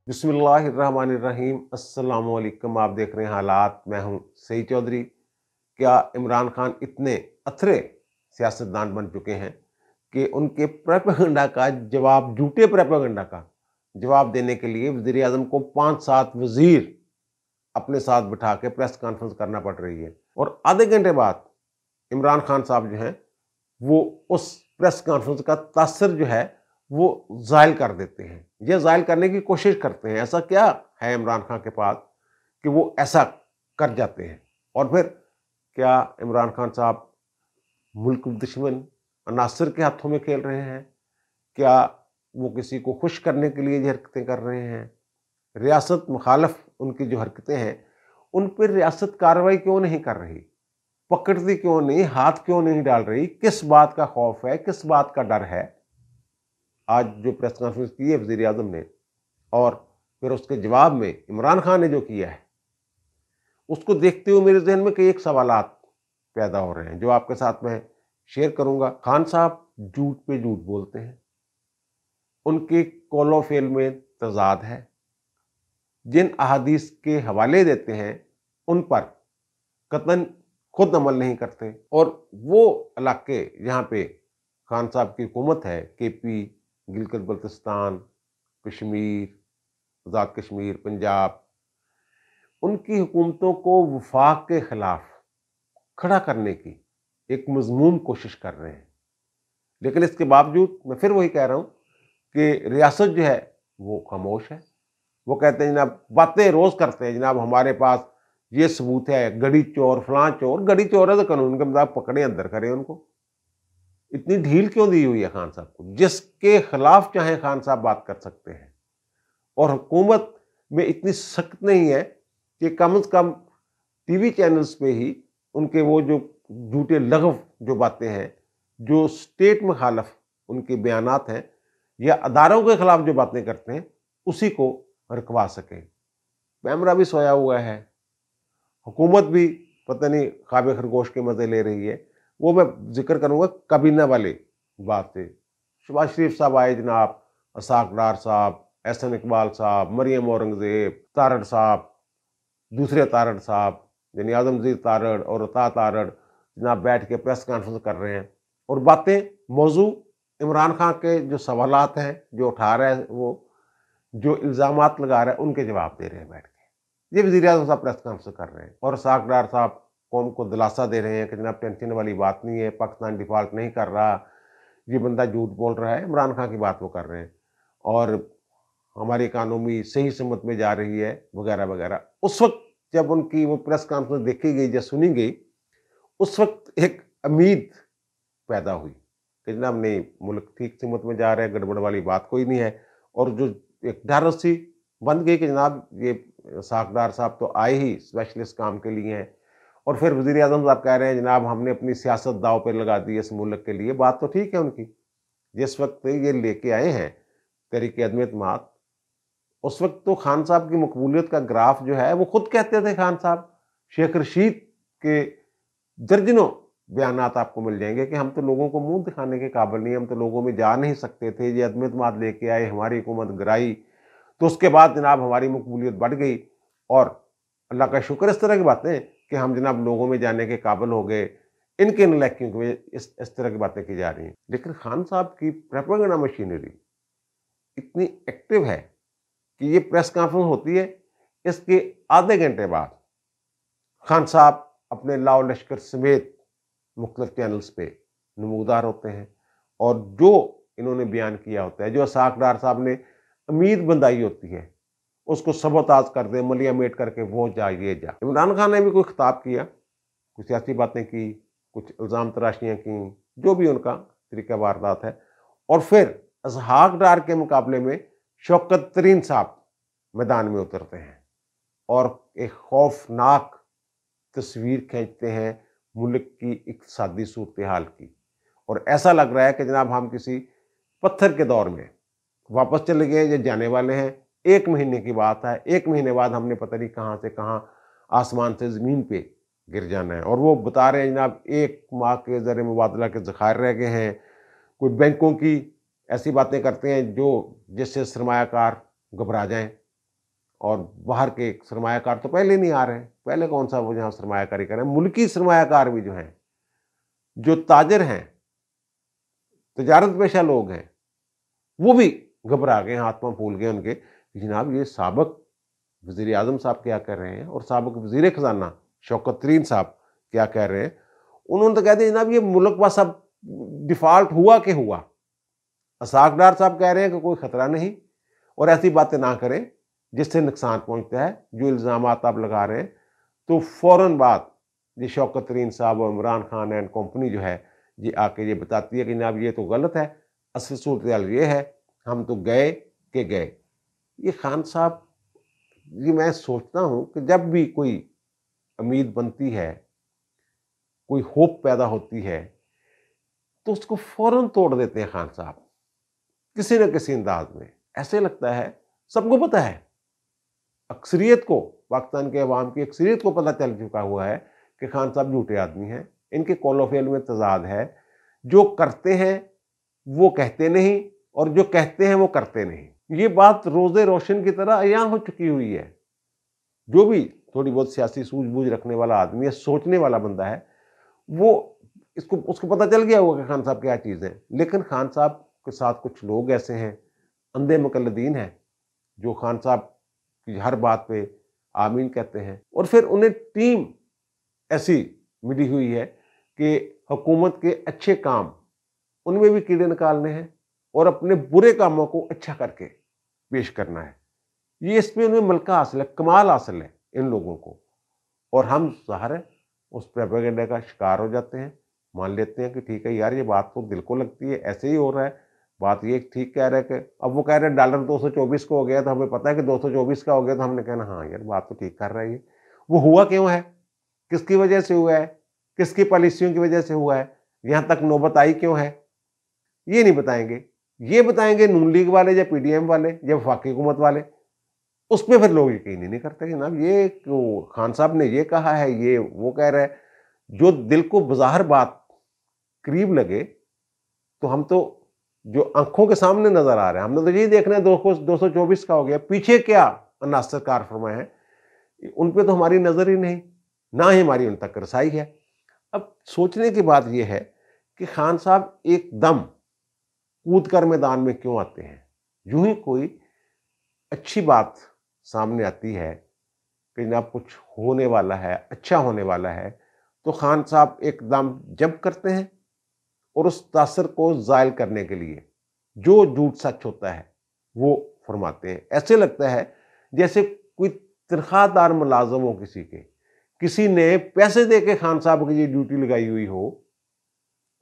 बिस्मिल्लाहिर्रहमानिर्रहीम। अस्सलाम वालेकुम। आप देख रहे हैं हालात। मैं हूं सईद चौधरी। क्या इमरान खान इतने अथरे सियासतदान बन चुके हैं कि उनके प्रोपेगेंडा का जवाब, झूठे प्रोपेगेंडा का जवाब देने के लिए वज़ीर आज़म को 5-7 वज़ीर अपने साथ बिठा के प्रेस कॉन्फ्रेंस करना पड़ रही है और आधे घंटे बाद इमरान खान साहब जो हैं वो उस प्रेस कॉन्फ्रेंस का तासर जो है वो ज़ायल कर देते हैं या ज़ायल करने की कोशिश करते हैं। ऐसा क्या है इमरान खान के पास कि वो ऐसा कर जाते हैं? और फिर क्या इमरान खान साहब मुल्क दुश्मन अनासर के हाथों में खेल रहे हैं? क्या वो किसी को खुश करने के लिए ये हरकतें कर रहे हैं? रियासत मुखालफ उनकी जो हरकतें हैं, उन पर रियासत कार्रवाई क्यों नहीं कर रही? पकड़ती क्यों नहीं, हाथ क्यों नहीं डाल रही? किस बात का खौफ है, किस बात का डर है? आज जो प्रेस कॉन्फ्रेंस की है वज़ीर आज़म ने और फिर उसके जवाब में इमरान खान ने जो किया है, उसको देखते हुए मेरे जहन में कई एक सवालात पैदा हो रहे हैं जो आपके साथ मैं शेयर करूंगा। खान साहब झूठ पे झूठ बोलते हैं, उनके कौलो फेल में तजाद है। जिन अहादीस के हवाले देते हैं उन पर कतन खुद अमल नहीं करते और वो इलाके जहाँ पे खान साहब की हुकूमत है, केपी, गिलगित बल्तिस्तान, कश्मीर, आज़ाद कश्मीर, पंजाब, उनकी हुकूमतों को वफाक के खिलाफ खड़ा करने की एक मजमूम कोशिश कर रहे हैं। लेकिन इसके बावजूद मैं फिर वही कह रहा हूँ कि रियासत जो है वो खामोश है। वो कहते हैं जनाब, बातें रोज़ करते हैं जनाब, हमारे पास ये सबूत है, गड़ी चोर, फलां चोर। गड़ी चोर है तो कानून के मुताबिक पकड़े, अंदर करें उनको। इतनी ढील क्यों दी हुई है खान साहब को? जिसके खिलाफ चाहे खान साहब बात कर सकते हैं और हुकूमत में इतनी सख्त नहीं है कि कम से कम टीवी चैनल्स पे ही उनके वो जो झूठे लग़व जो बातें हैं, जो स्टेट मुखालफ उनके बयानात हैं या अदारों के खिलाफ जो बातें करते हैं, उसी को रुकवा सकें। कैमरा भी सोया हुआ है, हुकूमत भी पता नहीं ख्वाब खरगोश के मज़े ले रही है। वो मैं जिक्र करूँगा काबीना वाली बात से। शहबाज शरीफ साहब आए जनाब, इसाक डार साहब, एहसन इकबाल साहब, मरियम औरंगज़ेब, तारड़ साहब, दूसरे तारड़ साहब यानी आज़मज़ीर तारड़ और अता तारड़ जनाब बैठ के प्रेस कॉन्फ्रेंस कर रहे हैं और बातें मौजू इमरान खान के जो सवालात हैं जो उठा रहा है, वो जो इल्ज़ामात लगा रहा है, उनके जवाब दे रहे हैं बैठ के। ये वज़ीर आज़म साहब प्रेस कॉन्फ्रेंस कर रहे हैं और इसाक डार साहब कौम को दिलासा दे रहे हैं कि जनाब टेंशन वाली बात नहीं है, पाकिस्तान डिफ़ॉल्ट नहीं कर रहा, ये बंदा झूठ बोल रहा है। इमरान खान की बात वो कर रहे हैं और हमारी इकानमी सही समत में जा रही है वगैरह वगैरह। उस वक्त जब उनकी वो प्रेस कॉन्फ्रेंस देखी गई या सुनी गई, उस वक्त एक उम्मीद पैदा हुई कि जनाब नहीं, मुल्क ठीक समत में जा रहा है, गड़बड़ वाली बात कोई नहीं है। और जो एक डर सी बन गई कि जनाब ये साकदार साहब तो आए ही स्पेशलिस्ट काम के लिए हैं और फिर वज़ीर आज़म साहब कह रहे हैं जनाब हमने अपनी सियासत दाव पे लगा दी है इस मुल्क के लिए। बात तो ठीक है उनकी, जिस वक्त ये लेके आए हैं तहरीक अदम एतमाद, उस वक्त तो खान साहब की मकबूलियत का ग्राफ जो है वो खुद कहते थे। खान साहब शेख रशीद के दर्जनों बयानात आपको मिल जाएंगे कि हम तो लोगों को मुंह दिखाने के काबिल नहीं, हम तो लोगों में जा नहीं सकते थे, ये अदम एतमाद लेके आए, हमारी हुकूमत गिराई, तो उसके बाद जनाब हमारी मकबूलियत बढ़ गई और अल्लाह का शुक्र इस तरह की बातें कि हम जनाब लोगों में जाने के काबिल हो गए। इनके नलायकियों की वजह इस तरह की बातें की जा रही हैं। लेकिन खान साहब की प्रोपेगेंडा मशीनरी इतनी एक्टिव है कि ये प्रेस कॉन्फ्रेंस होती है, इसके आधे घंटे बाद खान साहब अपने लाओ लश्कर समेत मुख्तलिफ चैनल्स पे नमूदार होते हैं और जो इन्होंने बयान किया होता है, जो इसाक डार साहब ने उम्मीद बंधाई होती है, उसको सबोताज कर दे, मलियामेट करके वो जा ये जा। इमरान खान ने भी कोई खिताब किया, कुछ सियासी बातें की, कुछ इल्ज़ाम तराशियाँ की, जो भी उनका तरीका वारदात है। और फिर इसाक डार के मुकाबले में शौकत तरीन साहब मैदान में उतरते हैं और एक खौफनाक तस्वीर खींचते हैं मुल्क की इक़्तिसादी सूरत हाल की। और ऐसा लग रहा है कि जनाब हम किसी पत्थर के दौर में वापस चले गए या जाने वाले हैं। 1 महीने की बात है, 1 महीने बाद हमने पता नहीं कहाँ से कहाँ आसमान से ज़मीन पे गिर जाना है। और वो बता रहे हैं जनाब 1 माह के ज़र मुबादला के ज़खायर रह गए हैं। कोई बैंकों की ऐसी बातें करते हैं जो जिससे सरमायाकार घबरा जाएं। और बाहर के सरमायाकार तो पहले नहीं आ रहे हैं, पहले कौन सा वो जहाँ सरमायाकारी कर रहे हैं। मुल्की सरमायाकार भी जो हैं, जो ताजर हैं, तजारत पेशा लोग हैं, वो भी घबरा गए, हाथ पांव फूल गए उनके कि जनाब ये साबिक वज़ीर आज़म साहब क्या कर रहे हैं और साबिक वज़ीर ख़जाना शौकत तरीन साहब क्या कह रहे हैं। उन्होंने तो कह दिया जनाब ये मुल्क बस अब डिफ़ॉल्ट हुआ कि हुआ। असाक डार साहब कह रहे हैं कि कोई ख़तरा नहीं और ऐसी बातें ना करें जिससे नुकसान पहुंचता है, जो इल्ज़ामात आप लगा रहे हैं। तो फ़ौरन बाद ये शौकत तरीन साहब और इमरान खान एंड कंपनी जो है ये आके ये बताती है कि जनाब ये तो गलत है, असल सूरत ये है, हम तो गए कि गए। ये खान साहब, ये मैं सोचता हूँ कि जब भी कोई उम्मीद बनती है, कोई होप पैदा होती है, तो उसको फ़ौरन तोड़ देते हैं खान साहब किसी न किसी अंदाज में। ऐसे लगता है सबको पता है, अक्सरियत को, पाकिस्तान के अवाम की अक्सरियत को पता चल चुका हुआ है कि खान साहब झूठे आदमी हैं, इनके कौलो फेल में तजाद है। जो करते हैं वो कहते नहीं और जो कहते हैं वो करते नहीं। ये बात रोज़े रोशन की तरह अयां हो चुकी हुई है। जो भी थोड़ी बहुत सियासी सूझबूझ रखने वाला आदमी है, सोचने वाला बंदा है, वो उसको पता चल गया होगा कि खान साहब क्या चीज़ है। लेकिन खान साहब के साथ कुछ लोग ऐसे हैं, अंधे मुकल्लिदीन हैं, जो खान साहब की हर बात पे आमीन कहते हैं और फिर उन्हें टीम ऐसी मिली हुई है कि हुकूमत के अच्छे काम उनमें भी कीड़े निकालने हैं और अपने बुरे कामों को अच्छा करके पेश करना है। ये इसमें उन्हें मलका हासिल है, कमाल हासिल है इन लोगों को। और हम ज़ाहिर है उस प्रोपेगेंडा का शिकार हो जाते हैं, मान लेते हैं कि ठीक है यार ये बात तो दिल को लगती है, ऐसे ही हो रहा है, बात ये ठीक कह रहे हैं कि अब वो कह रहे हैं डॉलर 224 को हो गया, तो हमें पता है कि 224 का हो गया, तो हमने कहना हाँ यार बात तो ठीक कर रहा है। ये वो हुआ क्यों है, किसकी वजह से हुआ है, किसकी पॉलिसियों की वजह से हुआ है, यहाँ तक नौबत आई क्यों है, ये नहीं बताएंगे। ये बताएंगे नून लीग वाले या पीडीएम वाले या वफाकी हुकूमत वाले। उसमें फिर लोग यकीन ही नहीं करते कि जनाब ये खान साहब ने ये कहा है, ये वो कह रहा है। जो दिल को बज़ाहिर बात करीब लगे तो हम तो जो आंखों के सामने नजर आ रहे हैं, हमने तो यही देखना है 224 का हो गया, पीछे क्या अनासर कार फरमाए हैं, उन पे तो हमारी नजर ही नहीं, ना ही हमारी उन तक रसाई है। अब सोचने की बात यह है कि खान साहब एकदम कूद कर मैदान में क्यों आते हैं। यूं ही कोई अच्छी बात सामने आती है कि जनाब कुछ होने वाला है, अच्छा होने वाला है, तो खान साहब एकदम जब करते हैं और उस तासर को ज़ायल करने के लिए जो झूठ सच होता है वो फरमाते हैं। ऐसे लगता है जैसे कोई तनख्वाहदार मुलाजम हो किसी ने पैसे दे के खान साहब की ये ड्यूटी लगाई हुई हो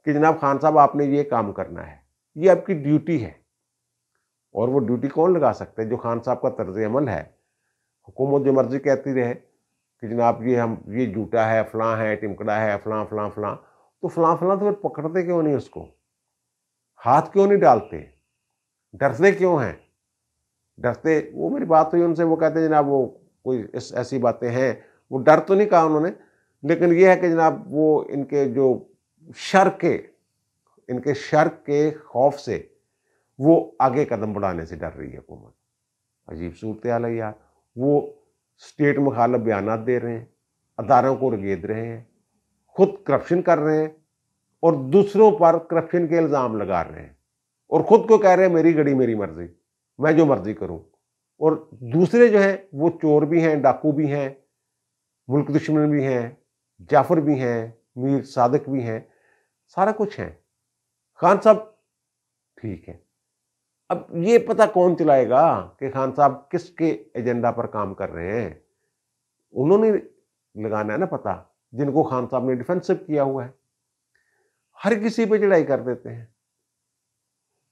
कि जनाब खान साहब आपने ये काम करना है, ये आपकी ड्यूटी है। और वो ड्यूटी कौन लगा सकता है, जो खान साहब का तर्ज अमल है। हुकूमत जो मर्जी कहती रहे कि जनाब ये झूठा है, फलां है, टिमकड़ा है, फलां फलां फलां, तो फलां फलां तो फिर पकड़ते क्यों नहीं, उसको हाथ क्यों नहीं डालते, डरते क्यों हैं। डरते, वो मेरी बात हुई उनसे, वो कहते हैं जनाब वो कोई ऐसी बातें हैं, वो डर तो नहीं कहा उन्होंने, लेकिन ये है कि जनाब वो इनके जो शर के खौफ से वो आगे कदम बढ़ाने से डर रही है हुकूमत। अजीब सूरत हाल है यार। वो स्टेट मुखालिफ बयानात दे रहे हैं, अदारों को रगेद रहे हैं, खुद करप्शन कर रहे हैं और दूसरों पर करप्शन के इल्ज़ाम लगा रहे हैं और खुद को कह रहे हैं मेरी गड़ी मेरी मर्जी, मैं जो मर्जी करूं। और दूसरे जो हैं वो चोर भी हैं, डाकू भी हैं, मुल्क दुश्मन भी हैं, जाफर भी हैं, मीर सादिक भी हैं, सारा कुछ हैं। खान साहब ठीक है, अब ये पता कौन चलाएगा कि खान साहब किसके एजेंडा पर काम कर रहे हैं। उन्होंने लगाना है ना पता, जिनको खान साहब ने डिफेंसिव किया हुआ है। हर किसी पे चढ़ाई कर देते हैं।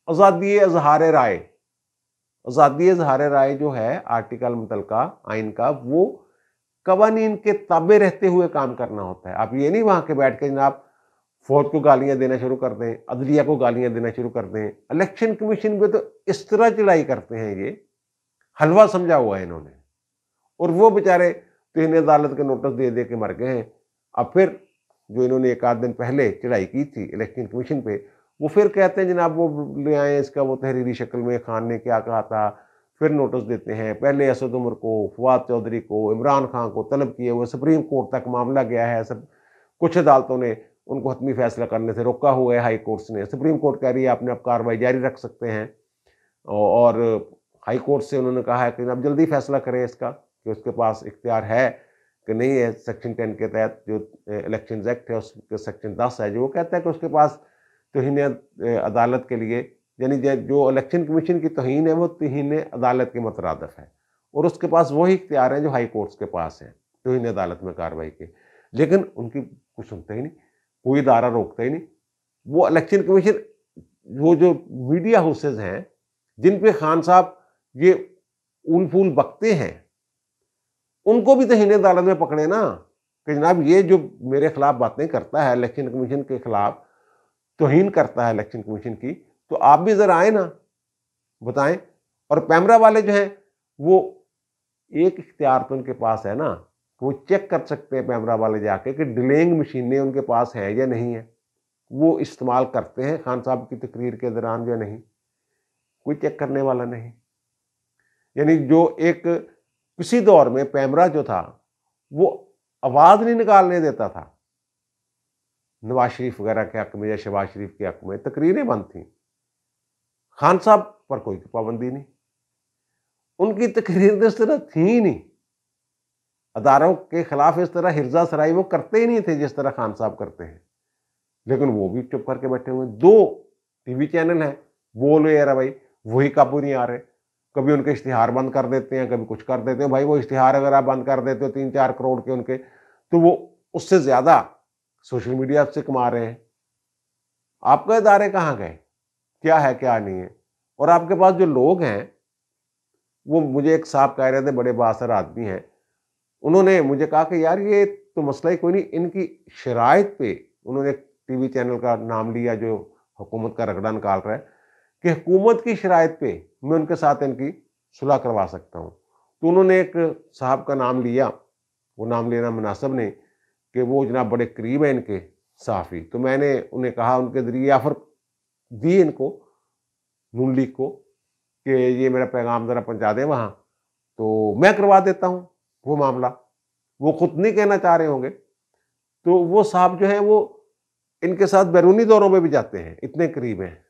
आज़ादी इज़हार राय, आज़ादी इज़हार राय जो है आर्टिकल मुतलका आइन का, वो कवानीन के ताबे रहते हुए काम करना होता है। आप ये नहीं वहां के बैठ के जनाब फौज को गालियां देना शुरू कर दें, अदलिया को गालियां देना शुरू कर दें। इलेक्शन कमीशन पे तो इस तरह चढ़ाई करते हैं, ये हलवा समझा हुआ है इन्होंने। और वो बेचारे तो इन्हें अदालत के नोटिस दे दे के मर गए हैं। अब फिर जो इन्होंने एक आध दिन पहले चढ़ाई की थी इलेक्शन कमीशन पे, वो फिर कहते हैं जनाब वो ले आए इसका वो तहरीरी शक्ल में, खान ने क्या कहा था, फिर नोटिस देते हैं। पहले असद उमर को, फवाद चौधरी को, इमरान खान को तलब किए हुए, सुप्रीम कोर्ट तक मामला गया है। सब कुछ अदालतों ने उनको हतमी फैसला करने से रोका हुआ है। हाई कोर्ट्स ने, सुप्रीम कोर्ट कह रही है आपने अब कार्रवाई जारी रख सकते हैं, और हाई कोर्ट से उन्होंने कहा है कि अब जल्दी फैसला करें इसका, कि उसके पास इख्तियार है कि नहीं है। सेक्शन 10 के तहत जो इलेक्शन एक्ट है उसके सेक्शन 10 है, जो वो कहता है कि उसके पास तौहीन अदालत के लिए, यानी जो इलेक्शन कमीशन की तौहीन है वो तौहीन अदालत के मुतरादिफ है, और उसके पास वही इख्तियार हैं जो हाई कोर्ट्स के पास हैं तौहीन अदालत में कार्रवाई के। लेकिन उनकी कुछ सुनते ही नहीं, कोई इदारा रोकता ही नहीं। वो इलेक्शन कमीशन, वो जो मीडिया हाउसेज हैं जिन पे खान साहब ये ऊल फूल बकते हैं, उनको भी तौहीन अदालत में पकड़े ना, कि जनाब ये जो मेरे खिलाफ बातें करता है, इलेक्शन कमीशन के खिलाफ तौहीन करता है इलेक्शन कमीशन की, तो आप भी जरा आए ना, बताएं। और पैमरा वाले जो हैं वो एक इख्तियार तो उनके पास है ना, वो चेक कर सकते हैं पैमरा वाले जाके कि डिलेइंग मशीनें उनके पास हैं या नहीं है, वो इस्तेमाल करते हैं खान साहब की तकरीर के दौरान या नहीं। कोई चेक करने वाला नहीं। यानी जो एक किसी दौर में पैमरा जो था वो आवाज नहीं निकालने देता था, नवाज शरीफ वगैरह के हक में या शहबाज शरीफ के हक में तकरीरें बंद थी। खान साहब पर कोई पाबंदी नहीं, उनकी तकरीर इस तरह थी ही नहीं। अदारों के खिलाफ इस तरह हिर्जा सराई वो करते ही नहीं थे जिस तरह खान साहब करते हैं, लेकिन वो भी चुप करके बैठे हुए। 2 टीवी चैनल हैं, बोलो यार भाई, वही काबू नहीं आ रहे। कभी उनके इश्तिहार बंद कर देते हैं, कभी कुछ कर देते हैं। भाई वो इश्तिहार अगर आप बंद कर देते हो 3-4 करोड़ के उनके, तो वो उससे ज्यादा सोशल मीडिया से कमा रहे हैं। आपके इदारे कहाँ गए, क्या है क्या नहीं है। और आपके पास जो लोग हैं, वो मुझे एक साहब कह रहे थे, बड़े बासर आदमी हैं, उन्होंने मुझे कहा कि यार ये तो मसला ही कोई नहीं, इनकी शराइत पे, उन्होंने टीवी चैनल का नाम लिया जो हुकूमत का रगड़ा निकाल रहा है, कि हुकूमत की शराइत पे मैं उनके साथ इनकी सुलह करवा सकता हूँ। तो उन्होंने एक साहब का नाम लिया, वो नाम लेना मुनासिब नहीं, कि वो जनाब बड़े करीब है इनके सहाफ़ी। तो मैंने उन्हें कहा, उनके ज़रिए ऑफ़र दी इनको, नून लीग को, कि ये मेरा पैगाम ज़रा पहुँचा दें वहाँ, तो मैं करवा देता हूँ वो मामला। वो खुद नहीं कहना चाह रहे होंगे। तो वो साहब जो हैं वो इनके साथ बैरूनी दौरों में भी जाते हैं, इतने करीब हैं,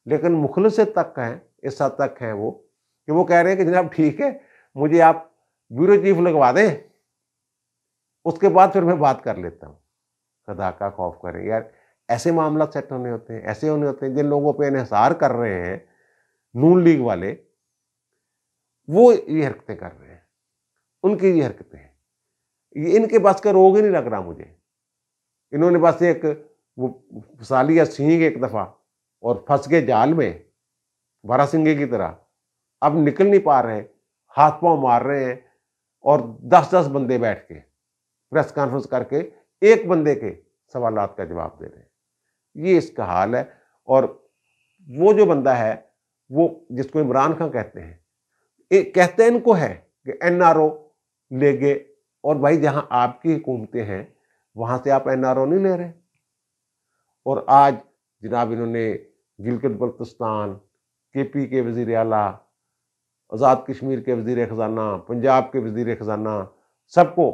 लेकिन मुखलिस तक हैं, इस हद तक हैं वो, कि वो कह रहे हैं कि जनाब ठीक है, मुझे आप ब्यूरो चीफ लगवा दें, उसके बाद फिर मैं बात कर लेता हूँ। खुदा का खौफ करें यार, ऐसे मामला सेट होने होते हैं, ऐसे होने होते हैं। जिन लोगों पे इन्हिसार कर रहे हैं नून लीग वाले, वो ये हरकतें कर रहे हैं, उनकी ये हरकतें हैं। ये इनके बस का रोग ही नहीं लग रहा मुझे। इन्होंने बस एक वो फंसा लिया सींग एक दफा और फंस गए जाल में बारासिंगे की तरह, अब निकल नहीं पा रहे, हाथ पांव मार रहे हैं, और 10-10 बंदे बैठ के प्रेस कॉन्फ्रेंस करके एक बंदे के सवालात का जवाब दे रहे हैं। ये इसका हाल है। और वो जो बंदा है, वो जिसको इमरान खान कहते हैं, कहते हैं इनको है कि एनआरओ ले गए, और भाई जहां आपकी हुकूमतें हैं वहां से आप एनआरओ नहीं ले रहे। और आज जनाब इन्होंने गिलगित बल्तिस्तान, केपी के वजीर आला, आज़ाद कश्मीर के वजीर खजाना, पंजाब के वजीर खजाना, सबको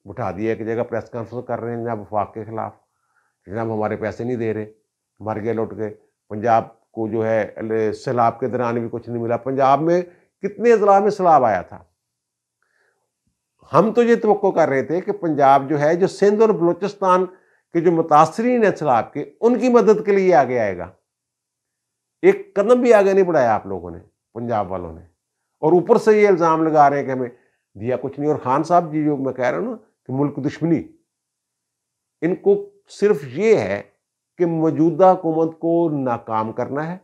उठा दिया एक जगह प्रेस कॉन्फ्रेंस कर रहे हैं जनाब वफाक के खिलाफ। जनाब हमारे पैसे नहीं दे रहे, मर गए लौट गए। पंजाब को जो है सैलाब के दौरान भी कुछ नहीं मिला। पंजाब में कितने अजला में सैलाब आया था। हम तो ये तवक्को कर रहे थे कि पंजाब जो है, जो सिंध और बलूचिस्तान के जो मुतासरीन है सैलाब के, उनकी मदद के लिए आगे आएगा। एक कदम भी आगे नहीं बढ़ाया आप लोगों ने, पंजाब वालों ने। और ऊपर से ये इल्ज़ाम लगा रहे हैं कि हमें दिया कुछ नहीं। और खान साहब जी, जो मैं कह रहा हूँ ना कि मुल्क दुश्मनी, इनको सिर्फ ये है कि मौजूदा हुकूमत को नाकाम करना है,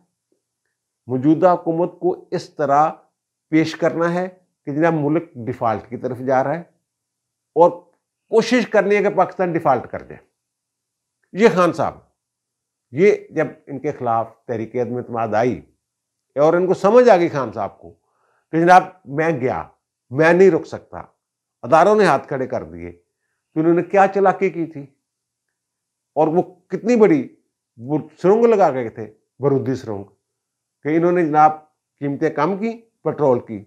मौजूदा हुकूमत को इस तरह पेश करना है कि जनाब मुल्क डिफॉल्ट की तरफ जा रहा है, और कोशिश करनी है कि पाकिस्तान डिफॉल्ट कर जाए। ये खान साहब, ये जब इनके खिलाफ तहरीक अदम एतमाद आई और इनको समझ आ गई खान साहब को कि जनाब मैं गया, मैं नहीं रुक सकता, अदारों ने हाथ खड़े कर दिए, तो इन्होंने क्या चालाकी की थी। और वो कितनी बड़ी वो सुरंग लगा गए थे, बरूदी सुरंग, कि इन्होंने जनाब कीमतें कम की पेट्रोल की?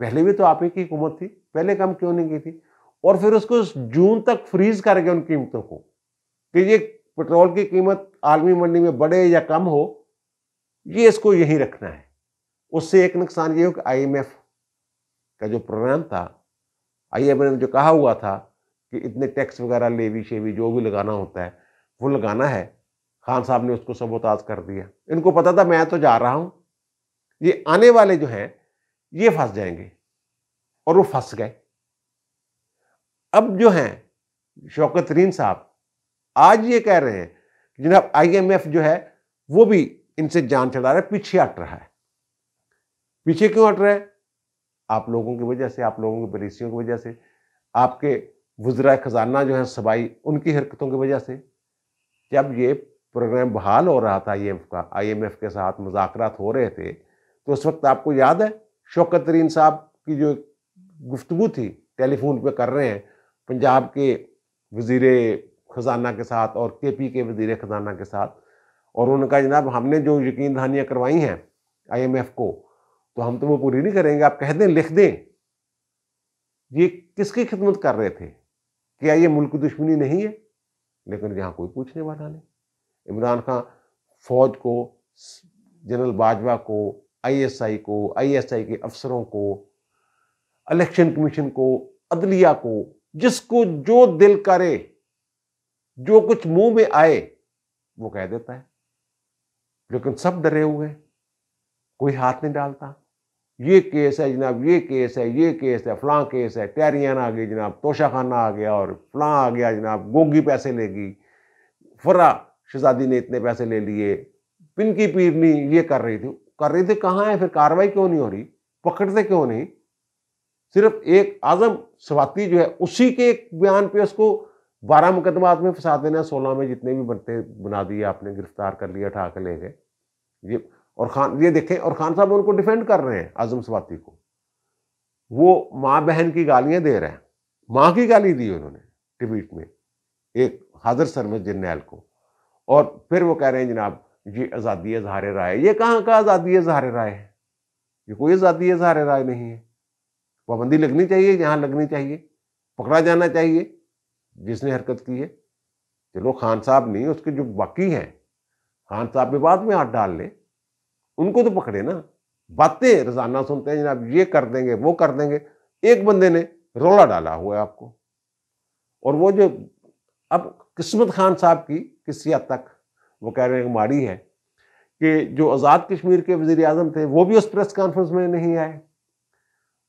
पहले भी तो आप ही की हुकूमत थी, पहले कम क्यों नहीं की थी? और फिर उसको जून तक फ्रीज कर गए उन कीमतों को कि ये पेट्रोल की कीमत आलमी मंडी में बढ़े या कम हो, ये इसको यहीं रखना है। उससे एक नुकसान ये हो कि आईएमएफ का जो प्रोग्राम था, आईएमएफ ने जो कहा हुआ था कि इतने टैक्स वगैरह लेवी शेवी जो भी लगाना होता है वो लगाना है, खान साहब ने उसको सबोताज कर दिया। इनको पता था मैं तो जा रहा हूं, ये आने वाले जो हैं ये फंस जाएंगे, और वो फंस गए। अब जो हैं शौकत तरीन साहब आज ये कह रहे हैं कि जनाब आईएमएफ जो है वो भी इनसे जान छुड़ा रहा है, पीछे हट रहा है। पीछे क्यों हट रहा है? आप लोगों की वजह से, आप लोगों की पॉलिसियों की वजह से, आपके वज़राए खजाना जो है सबाई, उनकी हरकतों की वजह से। जब ये प्रोग्राम बहाल हो रहा था आईएमएफ का, आईएमएफ के साथ मुज़ाकरात हो रहे थे, तो उस वक्त आपको याद है शौकत तरीन साहब की जो गुफ्तगू थी टेलीफोन पे कर रहे हैं पंजाब के वज़ीर खजाना के साथ और केपी के वज़ीर खजाना के साथ, और उन्होंने कहा जनाब हमने जो यकीन दहानियाँ करवाई हैं आईएमएफ को, तो हम तो वो पूरी नहीं करेंगे, आप कह दें, लिख दें। ये किसकी खिदमत कर रहे थे? क्या ये मुल्क दुश्मनी नहीं है? लेकिन यहाँ कोई पूछने वाला नहीं। इमरान खान फौज को, जनरल बाजवा को, आईएसआई को, आईएसआई के अफसरों को, इलेक्शन कमीशन को, अदलिया को, जिसको जो दिल करे, जो कुछ मुंह में आए वो कह देता है। लेकिन सब डरे हुए, कोई हाथ नहीं डालता। ये केस है जनाब, ये केस है, ये केस है, फलां केस है, टैरियन आ गई जनाब, तोशाखाना आ गया, और फलां आ गया जनाब, गोगी पैसे लेगी, फरा शहजादी ने इतने पैसे ले लिए, पिनकी पीरनी ये कर रही थी। कहाँ है फिर? कार्रवाई क्यों नहीं हो रही? पकड़ते क्यों नहीं? सिर्फ एक आजम स्वाति जो है उसी के एक बयान पे उसको 12 मुकदमात में फंसा देना, 16 में जितने भी बनते बना दिए आपने, गिरफ्तार कर लिया, उठा कर ले गए। ये और खान, ये देखें, और खान साहब उनको डिफेंड कर रहे हैं आजम स्वाति को। वो माँ बहन की गालियां दे रहे हैं, माँ की गाली दी उन्होंने ट्वीट में एक हाजिर सर्विस जर्नैल को, और फिर वो कह रहे हैं जनाब ये आज़ादी इज़हार राय। ये कहाँ का आज़ादी इज़हार राय है? ये कोई आज़ादी इज़हार राय नहीं है। पाबंदी लगनी चाहिए जहाँ लगनी चाहिए, पकड़ा जाना चाहिए जिसने हरकत की है। चलो खान साहब नहीं, उसके जो बाकी हैं, खान साहब भी बाद में हाथ डाल ले, उनको तो पकड़े ना। बातें रोजाना सुनते हैं जनाब, ये कर देंगे, वो कर देंगे। एक बंदे ने रोला डाला हुआ है आपको, और वो जो अब किस्मत खान साहब की किसी हद तक वो कह रहे हैं माड़ी है कि जो आज़ाद कश्मीर के वज़ीर आज़म थे वो भी उस प्रेस कॉन्फ्रेंस में नहीं आए,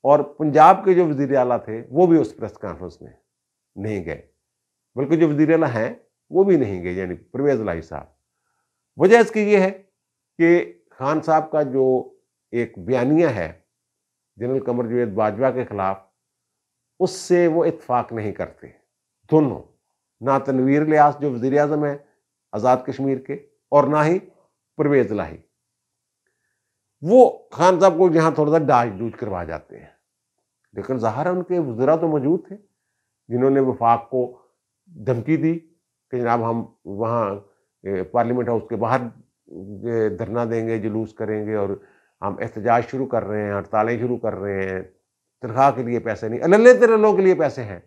और पंजाब के जो वज़ीर आला थे वो भी उस प्रेस कॉन्फ्रेंस में नहीं गए, बल्कि जो वज़ीर आला हैं वो भी नहीं गए, यानी परवेज़ इलाही साहब। वजह इसकी ये है कि खान साहब का जो एक बयानिया है जनरल कमर जावेद बाजवा के खिलाफ, उससे वो इत्फाक नहीं करते दोनों, ना तनवीर इलियास जो वज़ीर आज़म है आज़ाद कश्मीर के, और ना ही परवेज़ इलाही। वो खान साहब को यहाँ थोड़ा सा डाज डूज करवा जाते हैं, लेकिन ज़ाहिर है उनके वज़रा तो मौजूद थे जिन्होंने वफाक को धमकी दी कि जनाब हम वहाँ पार्लियामेंट हाउस के बाहर धरना देंगे, जुलूस करेंगे, और हम एहतजाज शुरू कर रहे हैं, हड़तालें शुरू कर रहे हैं, तनख्वाह के लिए पैसे नहीं, अल्ले तेरे लोग के लिए पैसे हैं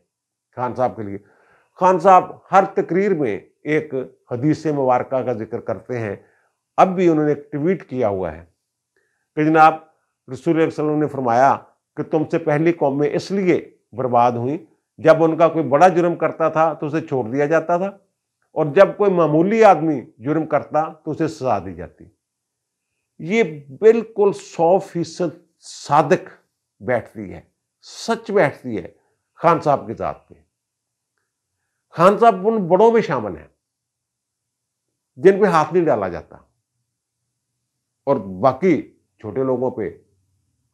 खान साहब के लिए। खान साहब हर तकरीर में एक हदीस मुबारका का जिक्र करते हैं। अब भी उन्होंने एक ट्वीट किया हुआ है कि जनाब रसूल सल्लल्लाहु अलैहि वसल्लम ने फरमाया कि तुमसे पहली कौमें इसलिए बर्बाद हुई जब उनका कोई बड़ा जुर्म करता था तो उसे छोड़ दिया जाता था, और जब कोई मामूली आदमी जुर्म करता तो उसे सजा दी जाती। ये बिल्कुल 100% सादिक बैठती है, सच बैठती है खान साहब की जात पे। खान साहब उन बड़ों में शामिल हैं जिन पे हाथ नहीं डाला जाता, और बाकी छोटे लोगों पे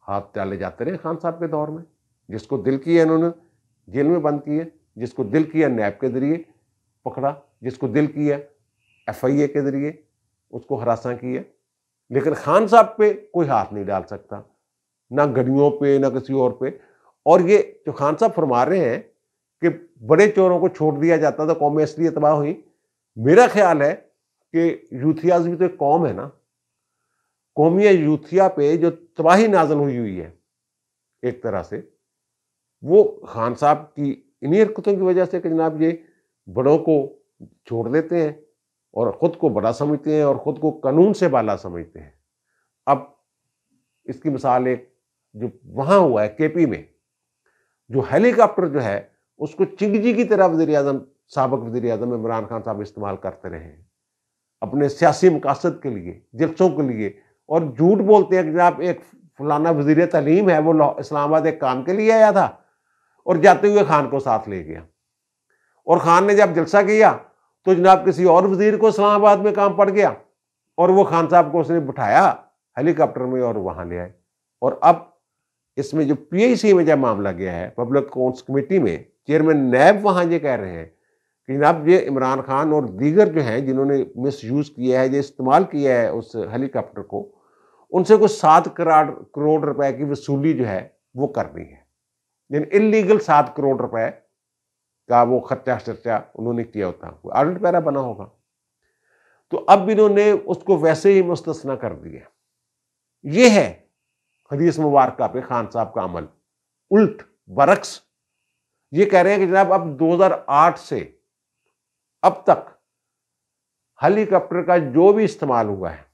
हाथ डाले जाते रहे खान साहब के दौर में। जिसको दिल किया इन्होंने जेल में बंद किया, जिसको दिल किया नैब के जरिए पकड़ा, जिसको दिल किया FIA के जरिए उसको हरासा किया। लेकिन खान साहब पे कोई हाथ नहीं डाल सकता, ना गड़ियों पे, ना किसी और पे। और ये जो खान साहब फरमा रहे हैं कि बड़े चोरों को छोड़ दिया जाता था, कौमें इसलिए तबाह हुई, मेरा ख्याल है कि यूथियाज भी तो एक कौम है ना, कौमिया यूथिया पे जो तबाही नाजल हुई है एक तरह से, वो खान साहब की इन्हीं हरकतों की वजह से कि जनाब ये बड़ों को छोड़ देते हैं और ख़ुद को बड़ा समझते हैं और ख़ुद को कानून से बाला समझते हैं। अब इसकी मिसाल एक जो वहाँ हुआ है केपी में, जो हेलीकॉप्टर जो है उसको चिंगजी की तरह वज़ीर-ए-आज़म, साबिक़ वज़ीर-ए-आज़म इमरान खान साहब इस्तेमाल करते रहे हैं अपने सियासी मकासद के लिए, जलसों के लिए, और झूठ बोलते हैं कि जनाब एक फलाना वज़ीर तालीम है वो इस्लामाबाद एक काम के लिए आया था और जाते हुए खान को साथ ले गया, और खान ने जब जलसा किया तो जनाब किसी और वज़ीर को इस्लामाबाद में काम पड़ गया और वो खान साहब को उसने बिठाया हेलीकॉप्टर में और वहाँ ले आए। और अब इसमें जो पीआईसी में जब मामला गया है, पब्लिक अकाउंट्स कमेटी में, चेयरमैन नैब वहाँ ये कह रहे हैं कि जनाब ये इमरान खान और दीगर जो हैं जिन्होंने मिसयूज़ किया है, जो इस्तेमाल किया है उस हेलीकॉप्टर को, उनसे कुछ 7 करोड़ रुपए की वसूली जो है वो करनी है। यानी इल्लीगल 7 करोड़ रुपए का वो खर्चा शर्चा उन्होंने किया होता, ऑडिट पैरा बना होगा। तो अब इन्होंने उसको वैसे ही मुस्तस्ना कर दिया। ये है हदीस मुबारका पे खान साहब का अमल, उल्ट बरक्स। ये कह रहे हैं कि जनाब अब 2008 से अब तक हेलीकॉप्टर का जो भी इस्तेमाल हुआ है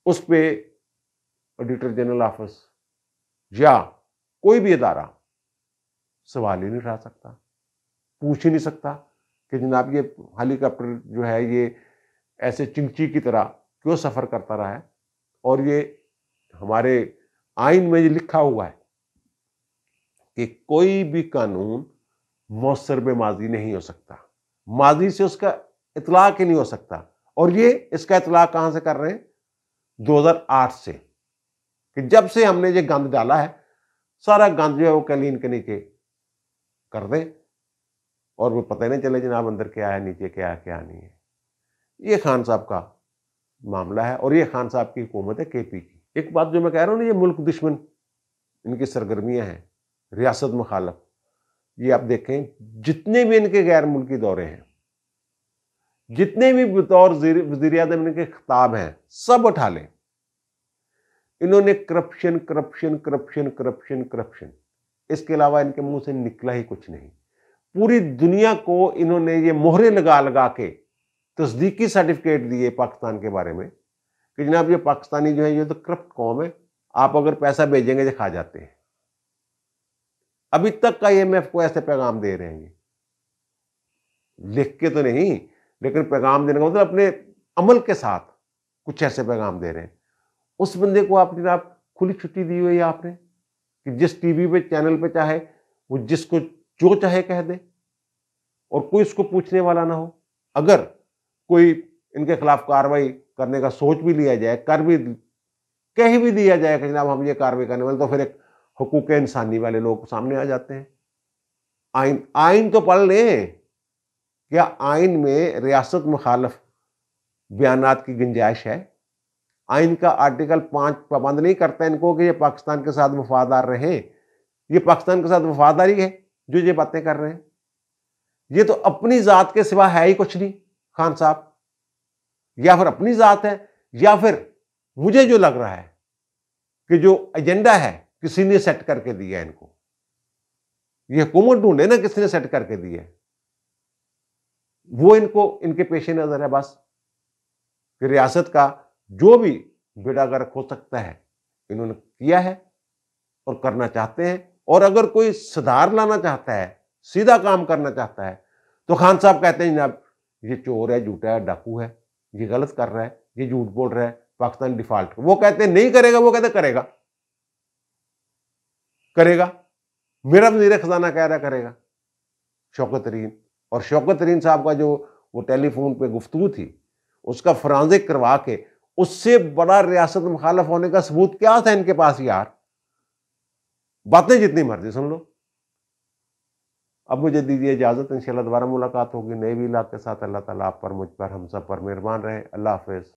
उस पे ऑडिटर जनरल ऑफिस या कोई भी इदारा सवाल ही नहीं उठा सकता, पूछ ही नहीं सकता कि जनाब ये हेलीकॉप्टर जो है ये ऐसे चिंची की तरह क्यों सफ़र करता रहा है। और ये हमारे आइन में ये लिखा हुआ है कि कोई भी कानून मौसर बे माजी नहीं हो सकता, माजी से उसका इतलाक ही नहीं हो सकता। और ये इसका इतलाक कहाँ से कर रहे हैं? 2008 से, कि जब से हमने ये गंद डाला है सारा गंद जो है वो कैलीन के नीचे कर दें और वो पता ही नहीं चले जनाब अंदर क्या है, नीचे क्या है, क्या नहीं है। ये खान साहब का मामला है और ये खान साहब की हुकूमत है केपी की। एक बात जो मैं कह रहा हूँ ना, ये मुल्क दुश्मन इनकी सरगर्मियां हैं, रियासत मुखालफ। ये आप देखें जितने भी इनके गैर मुल्की दौरे हैं, जितने भी बतौर वज़ीर-ए-आज़म इनके खिताब हैं, सब उठा लें, इन्होंने corruption corruption corruption corruption corruption, इसके अलावा इनके मुंह से निकला ही कुछ नहीं। पूरी दुनिया को इन्होंने ये मोहरे लगा लगा के तस्दीकी सर्टिफिकेट दिए पाकिस्तान के बारे में कि जनाब ये पाकिस्तानी जो है ये तो करप्ट कौम है, आप अगर पैसा भेजेंगे तो खा जाते हैं। अभी तक का IMF को ऐसे पैगाम दे रहे हैं, ये लिख के तो नहीं, लेकिन पैगाम देने का मतलब अपने अमल के साथ कुछ ऐसे पैगाम दे रहे हैं। उस बंदे को आप जनाब खुली छुट्टी दी हुई है आपने कि जिस टीवी पे चैनल पे चाहे वो जिसको जो चाहे कह दे और कोई उसको पूछने वाला ना हो। अगर कोई इनके खिलाफ कार्रवाई करने का सोच भी लिया जाए, कर भी कह भी दिया जाए कि जनाब हम ये कार्रवाई करने वाले, तो फिर एक हुकूक इंसानी वाले लोग सामने आ जाते हैं। आइन तो पढ़ लें, क्या आइन में रियासत मुखालफ बयानात की गुंजाइश है? आइन का आर्टिकल 5 पाबंद नहीं करता इनको कि ये पाकिस्तान के साथ वफादार रहें। ये पाकिस्तान के साथ वफादारी है जो ये बातें कर रहे हैं। ये तो अपनी जात के सिवा है ही कुछ नहीं खान साहब, या फिर अपनी जात है या फिर मुझे जो लग रहा है कि जो एजेंडा है किसी ने सेट करके दिया इनको। ये हुकूमत ढूंढे ना किसी ने सेट करके दिया, वो इनको इनके पेश नजर है बस कि रियासत का जो भी बेड़ा गर्क हो सकता है इन्होंने किया है और करना चाहते हैं। और अगर कोई सुधार लाना चाहता है, सीधा काम करना चाहता है, तो खान साहब कहते हैं जनाब ये चोर है, झूठा है, डाकू है, ये गलत कर रहा है, ये झूठ बोल रहा है, पाकिस्तान डिफॉल्ट। वो कहते हैं नहीं करेगा, वो कहते करेगा करेगा। मेरा वज़ीर खजाना कह रहा करेगा शौकत तरीन। और शौकत तरीन साहब का जो वो टेलीफोन पे गुफ्तगू थी उसका फॉरेंसिक करवा के, उससे बड़ा रियासत मुखालफ होने का सबूत क्या था इनके पास यार? बातें जितनी मर्जी सुन लो। अब मुझे दीजिए इजाजत, इंशाल्लाह दोबारा मुलाकात होगी नए भी इलाके के साथ। अल्लाह ताला आप पर, मुझ पर, हम सब पर मेहरबान रहे। अल्लाह हाफिज।